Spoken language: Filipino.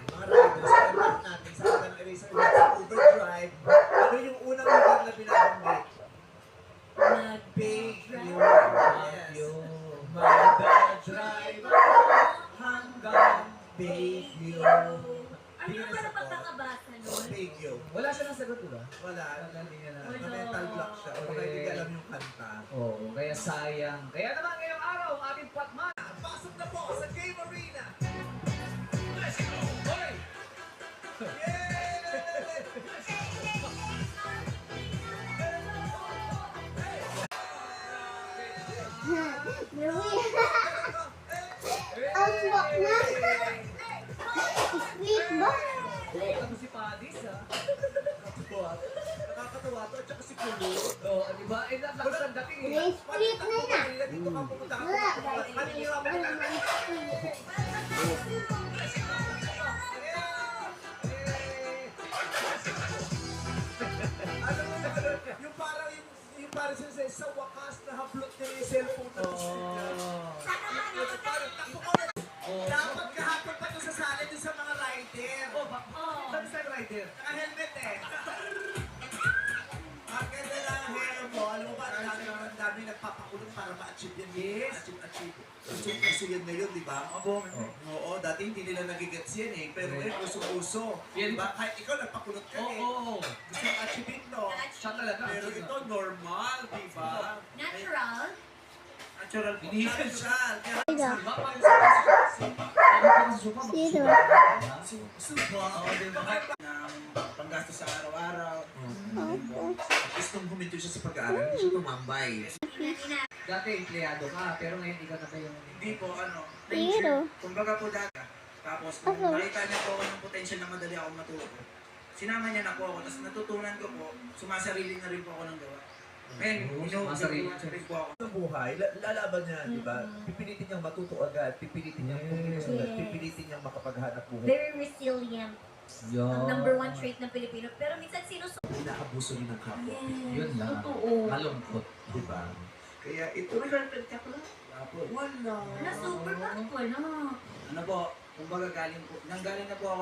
mga riders, kaya natin sa ating eraser sa overdrive, ano yung unang lugar na binabanggit? Nag-Baguio. Yes. Mag-drive hanggang Baguio. Ano ba na pagkakabasa nun? Baguio. Wala siya nasagot, diba? Wala. Hindi niya na. Na-mental block siya. O kaya hindi alam yung kanta. Oo, kaya sayang. Kaya naman ngayong araw, ang ating patman. Pasok na po sa Game Arena. Let's go! Hoy! Ang bak na. Sweet ba? Ito si Padis, ha? Nakakatawa to. At saka si Kulo. Oo, di ba? Eh, lakas ang dating, eh. May sweet na na. Dito ka pumunta ka. Wala. Kanina mo Wala na. naman sweet. Ano mo yung parang yung parang sa wakas na hablot niya yung cellphone mo. Parang takbo ko na. Dapat kahapon pa doon sa sala doon sa mga rider. Saan sa rider? Naka-helmet eh. Ang ganda lang ang hair mo. Alam mo ba, ang dami nagpapakulong para ma-achieve yan. Yes. Achieve. Uso yan ngayon, di ba? Oo, dati hindi nila nagigets yan eh. Pero eh, uso-uso. Yan. Diba? Kahit ikaw nagpakulot ka eh. Oo. Gusto mong achieve no? Siya talaga. Pero ito normal, di ba? Natural? Natural. Inihikan siya. Natural. Sino? Di ba? Parang sa supa. Sino? Suba. Oo, di ba? Ng panggastos sa araw-araw. Opo. Gustong huminto siya sa pag-aaral, hindi siya tumambay. Dati empleyado ka, pero ngayon ikaw na ba yung... Hindi po, ano, Pero? kumbaga po dati. Tapos, Ako. nung nakita niya po ako ng potential na madali ako matuto. Sinama niya na po ako, tapos natutunan ko po, sumasarili na rin po ako ng gawa. Men, Sumasarili. rin po ako. Sa buhay, lalaban niya, di ba? Pipilitin niyang matuto agad, pipilitin niyang pumikas agad, Yes. pipilitin niyang makapaghanap buhay. Very resilient. Ang number one trait ng Pilipino. Pero minsan sinusunod. Inaabuso niyo ng kapwa. Yun lang. Totoo. Malungkot. Di ba? Kaya ito, regarted ka pala. Wala. Na super, bakit wala? Ano po, kumbaga galing po, nanggaling na po ako